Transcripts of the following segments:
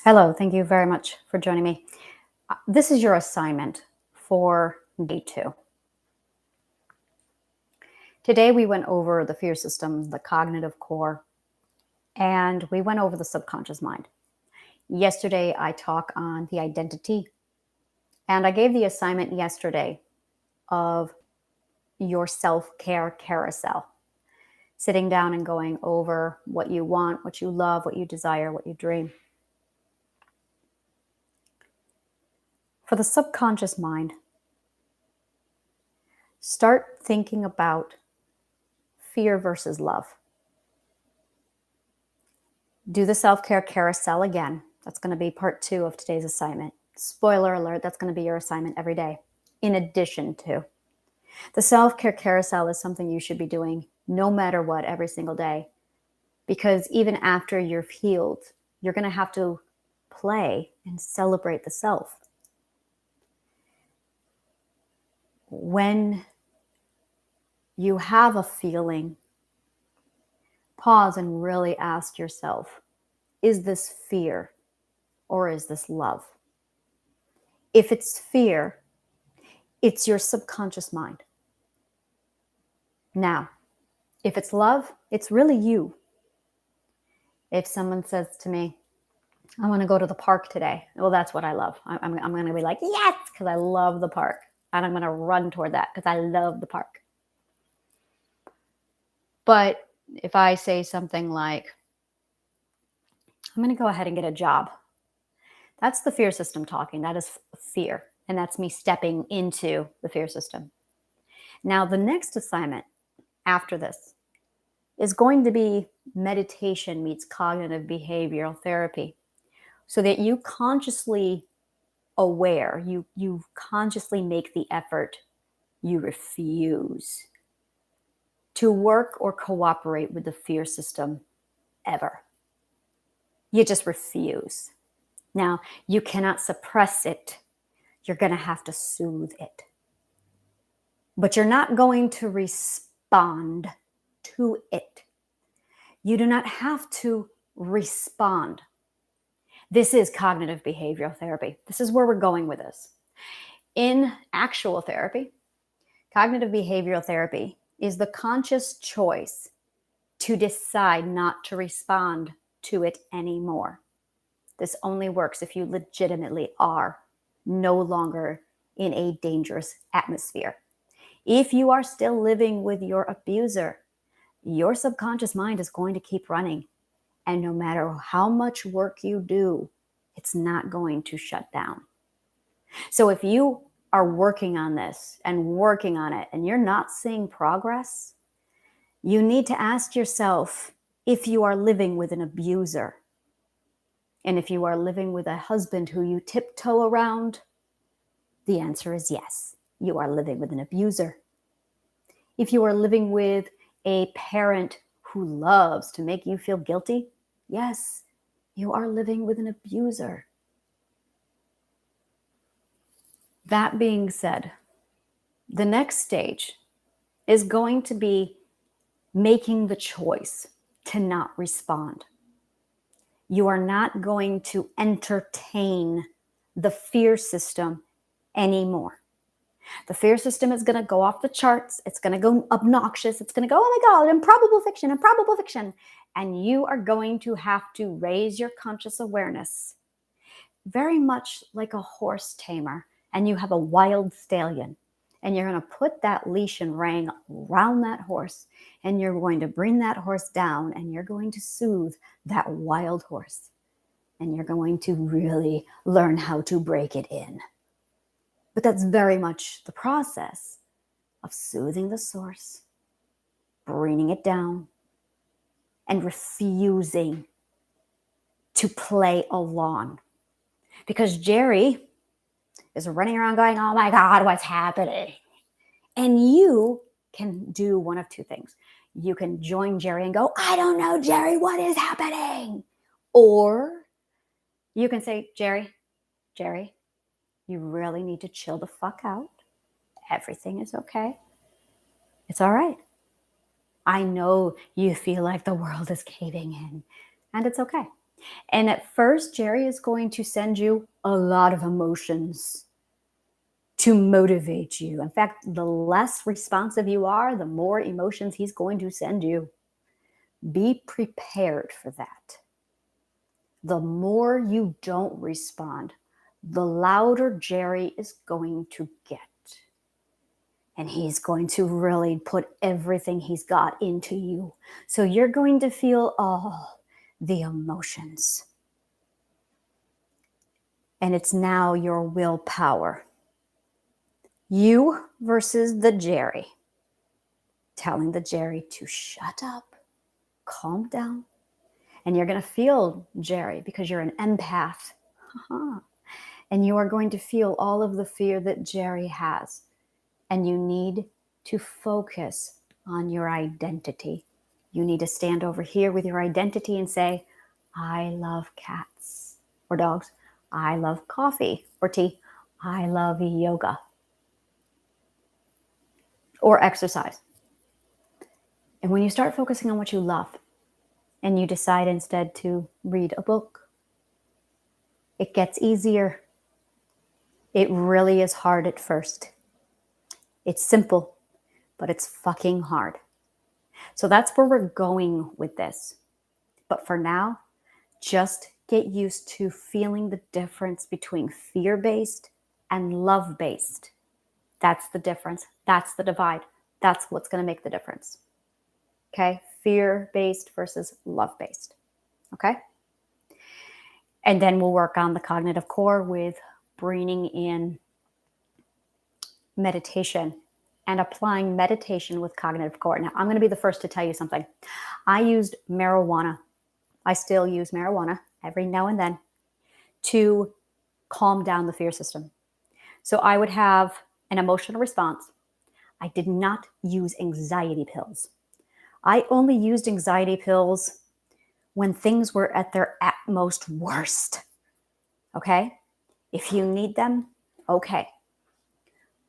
Hello, thank you very much for joining me. This is your assignment for day 2. Today we went over the fear system, the cognitive core, and we went over the subconscious mind. Yesterday I talked on the identity, and I gave the assignment yesterday of your self-care carousel, sitting down and going over what you want, what you love, what you desire, what you dream. For the subconscious mind, start thinking about fear versus love. Do the self-care carousel again. That's going to be part 2 of today's assignment. Spoiler alert, that's going to be your assignment every day. In addition to the self-care carousel is something you should be doing no matter what every single day, because even after you're healed, you're going to have to play and celebrate the self. When you have a feeling, pause and really ask yourself, is this fear or is this love? If it's fear, it's your subconscious mind. Now, if it's love, it's really you. If someone says to me, I want to go to the park today, well, that's what I love. I'm going to be like, yes, because I love the park. And I'm going to run toward that because I love the park. But if I say something like, I'm going to go ahead and get a job, that's the fear system talking. That is fear. And that's me stepping into the fear system. Now, the next assignment after this is going to be meditation meets cognitive behavioral therapy, so that you consciously aware, you consciously make the effort, you refuse to work or cooperate with the fear system ever. You just refuse. Now, you cannot suppress it. You're going to have to soothe it. But you're not going to respond to it. You do not have to respond. This is cognitive behavioral therapy. This is where we're going with this. In actual therapy, cognitive behavioral therapy is the conscious choice to decide not to respond to it anymore. This only works if you legitimately are no longer in a dangerous atmosphere. If you are still living with your abuser, your subconscious mind is going to keep running. And no matter how much work you do, it's not going to shut down. So if you are working on this and working on it and you're not seeing progress, you need to ask yourself if you are living with an abuser. And if you are living with a husband who you tiptoe around, the answer is yes, you are living with an abuser. If you are living with a parent who loves to make you feel guilty, yes, you are living with an abuser. That being said, the next stage is going to be making the choice to not respond. You are not going to entertain the fear system anymore. The fear system is going to go off the charts. It's going to go obnoxious. It's going to go, oh my God, improbable fiction, improbable fiction. And you are going to have to raise your conscious awareness, very much like a horse tamer, and you have a wild stallion. And you're going to put that leash and rein around that horse, and you're going to bring that horse down, and you're going to soothe that wild horse. And you're going to really learn how to break it in. But that's very much the process of soothing the source, bringing it down, and refusing to play along. Because Jerry is running around going, oh my God, what's happening? And you can do one of two things. You can join Jerry and go, I don't know, Jerry, what is happening? Or you can say, Jerry, you really need to chill the fuck out. Everything is okay. It's all right. I know you feel like the world is caving in, and it's okay. And at first, Jerry is going to send you a lot of emotions to motivate you. In fact, the less responsive you are, the more emotions he's going to send you. Be prepared for that. The more you don't respond, the louder Jerry is going to get. And he's going to really put everything he's got into you. So you're going to feel all the emotions. And it's now your willpower. You versus the Jerry. Telling the Jerry to shut up, calm down. And you're going to feel Jerry because you're an empath. And you are going to feel all of the fear that Jerry has. And you need to focus on your identity. You need to stand over here with your identity and say, I love cats or dogs. I love coffee or tea. I love yoga or exercise. And when you start focusing on what you love and you decide instead to read a book, it gets easier. It really is hard at first. It's simple, but it's fucking hard. So that's where we're going with this. But for now, just get used to feeling the difference between fear-based and love-based. That's the difference. That's the divide. That's what's going to make the difference. Okay? Fear-based versus love-based. Okay? And then we'll work on the cognitive core with bringing in meditation and applying meditation with cognitive core. Now, I'm going to be the first to tell you something. I used marijuana. I still use marijuana every now and then to calm down the fear system. So I would have an emotional response. I did not use anxiety pills. I only used anxiety pills when things were at their utmost worst. Okay? If you need them, okay.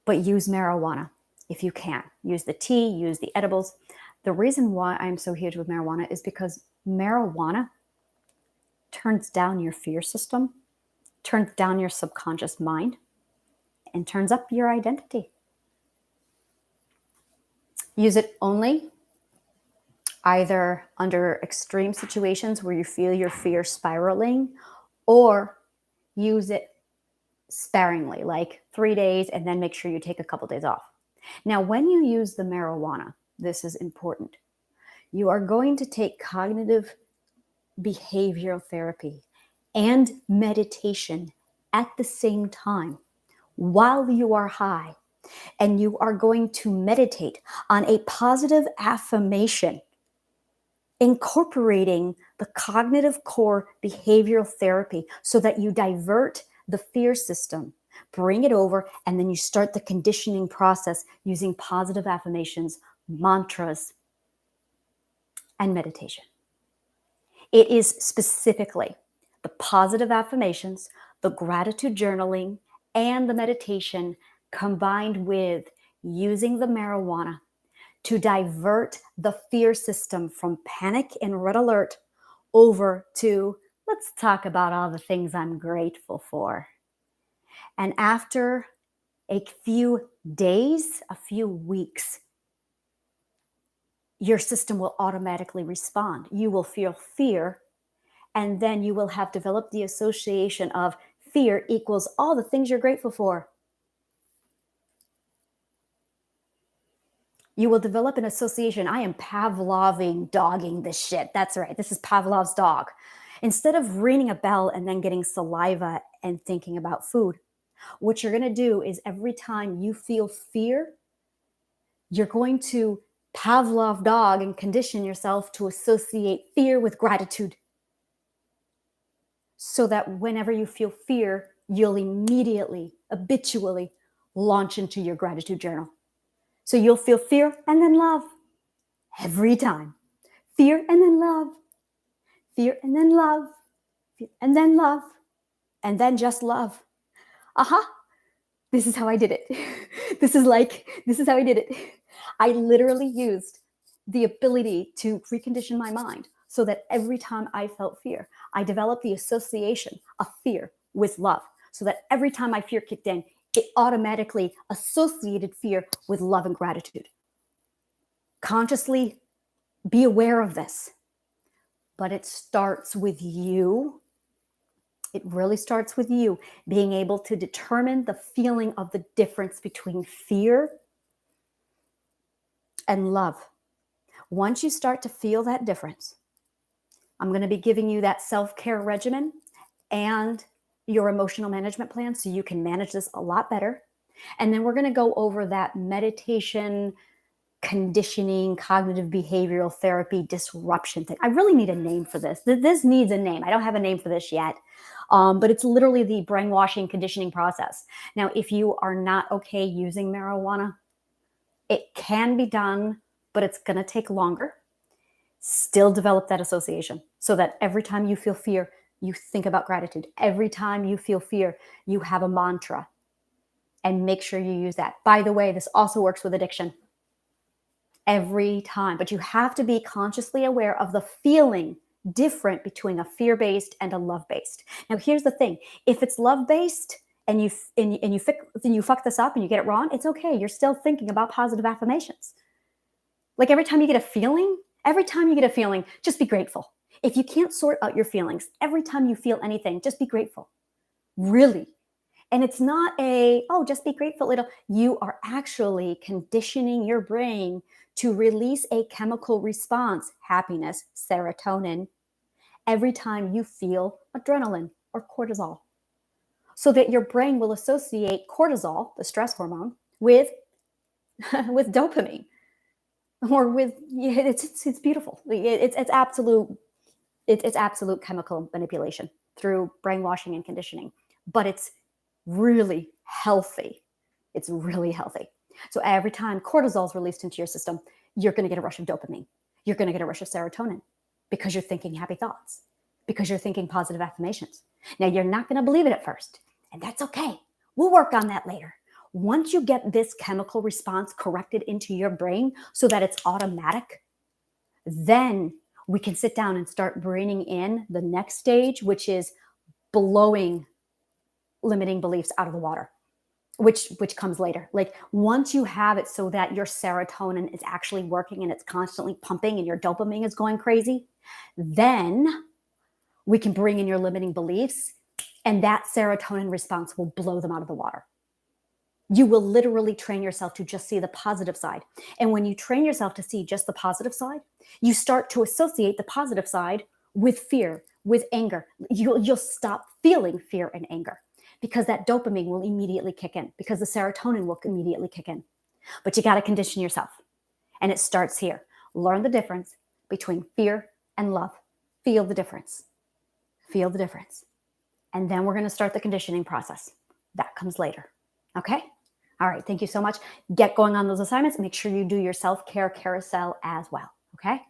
But use marijuana if you can. Use the tea, use the edibles. The reason why I'm so huge with marijuana is because marijuana turns down your fear system, turns down your subconscious mind, and turns up your identity. Use it only either under extreme situations where you feel your fear spiraling, or use it sparingly, like 3 days, and then make sure you take a couple days off. Now, when you use the marijuana, this is important. You are going to take cognitive behavioral therapy and meditation at the same time while you are high. And you are going to meditate on a positive affirmation, incorporating the cognitive core behavioral therapy so that you divert the fear system, bring it over, and then you start the conditioning process using positive affirmations, mantras, and meditation. It is specifically the positive affirmations, the gratitude journaling, and the meditation combined with using the marijuana to divert the fear system from panic and red alert over to, let's talk about all the things I'm grateful for. And after a few days, a few weeks, your system will automatically respond. You will feel fear, and then you will have developed the association of fear equals all the things you're grateful for. You will develop an association. I am Pavloving dogging this shit. That's right. This is Pavlov's dog. Instead of ringing a bell and then getting saliva and thinking about food, what you're going to do is every time you feel fear, you're going to Pavlov dog and condition yourself to associate fear with gratitude. So that whenever you feel fear, you'll immediately, habitually launch into your gratitude journal. So you'll feel fear and then love every time. Fear and then love. Fear and then love. Fear and then love. And then just love. This is how I did it. This is how I did it. I literally used the ability to recondition my mind so that every time I felt fear, I developed the association of fear with love, so that every time my fear kicked in, it automatically associated fear with love and gratitude. Consciously be aware of this. But it starts with you. It really starts with you being able to determine the feeling of the difference between fear and love. Once you start to feel that difference, I'm going to be giving you that self-care regimen and your emotional management plan so you can manage this a lot better. And then we're going to go over that meditation, conditioning, cognitive behavioral therapy, disruption thing. I really need a name for this. This needs a name. I don't have a name for this yet, but it's literally the brainwashing conditioning process. Now, if you are not okay using marijuana, it can be done, but it's going to take longer. Still develop that association so that every time you feel fear, you think about gratitude. Every time you feel fear, you have a mantra, and make sure you use that. By the way, this also works with addiction. Every time, but you have to be consciously aware of the feeling different between a fear-based and a love-based. Now, here's the thing: if it's love-based and you fuck this up and you get it wrong, it's okay. You're still thinking about positive affirmations. Like every time you get a feeling, just be grateful. If you can't sort out your feelings, every time you feel anything, just be grateful. Really. And it's not just be grateful. You are actually conditioning your brain to release a chemical response, happiness, serotonin, every time you feel adrenaline or cortisol. So that your brain will associate cortisol, the stress hormone, with dopamine. Or with, it's beautiful. It's absolute chemical manipulation through brainwashing and conditioning. But it's really healthy. It's really healthy. So every time cortisol is released into your system, you're going to get a rush of dopamine. You're going to get a rush of serotonin because you're thinking happy thoughts, because you're thinking positive affirmations. Now, you're not going to believe it at first, and that's okay. We'll work on that later. Once you get this chemical response corrected into your brain so that it's automatic, then we can sit down and start bringing in the next stage, which is blowing limiting beliefs out of the water, which comes later. Like once you have it so that your serotonin is actually working and it's constantly pumping and your dopamine is going crazy, then we can bring in your limiting beliefs, and that serotonin response will blow them out of the water. You will literally train yourself to just see the positive side. And when you train yourself to see just the positive side, you start to associate the positive side with fear, with anger. You'll stop feeling fear and anger because that dopamine will immediately kick in, because the serotonin will immediately kick in. But you got to condition yourself. And it starts here. Learn the difference between fear and love. Feel the difference. Feel the difference. And then we're going to start the conditioning process. That comes later. Okay? All right. Thank you so much. Get going on those assignments. Make sure you do your self-care carousel as well. Okay?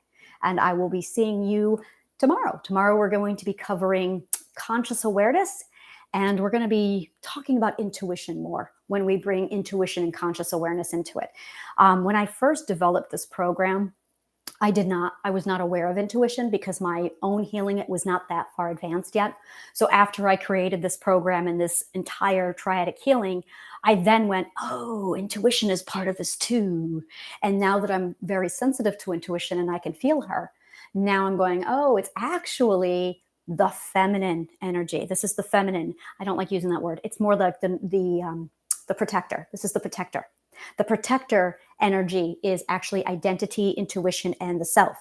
And I will be seeing you tomorrow. Tomorrow we're going to be covering conscious awareness, and we're going to be talking about intuition more when we bring intuition and conscious awareness into it. When I first developed this program, I was not aware of intuition because my own healing, it was not that far advanced yet. So after I created this program and this entire Triadic Healing, I then went, oh, intuition is part of this too. And now that I'm very sensitive to intuition and I can feel her, now I'm going, oh, it's actually the feminine energy. This is the feminine. I don't like using that word. It's more like the protector. This is the protector. The protector energy is actually identity, intuition, and the self.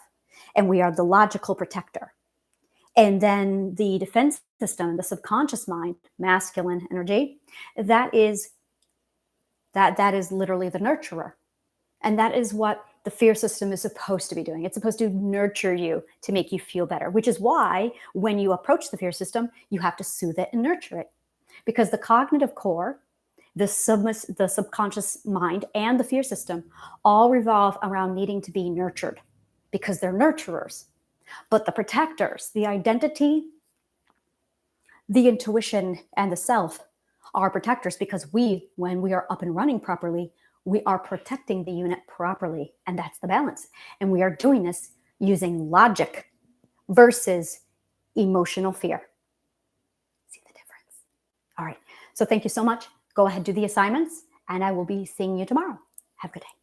And we are the logical protector. And then the defense system, the subconscious mind, masculine energy, that is literally the nurturer. And that is what the fear system is supposed to be doing. It's supposed to nurture you to make you feel better, which is why when you approach the fear system, you have to soothe it and nurture it. Because the cognitive core, the subconscious mind, and the fear system all revolve around needing to be nurtured because they're nurturers. But the protectors, the identity, the intuition, and the self are protectors because when we are up and running properly, we are protecting the unit properly. And that's the balance. And we are doing this using logic versus emotional fear. See the difference? All right. So thank you so much. Go ahead, do the assignments, and I will be seeing you tomorrow. Have a good day.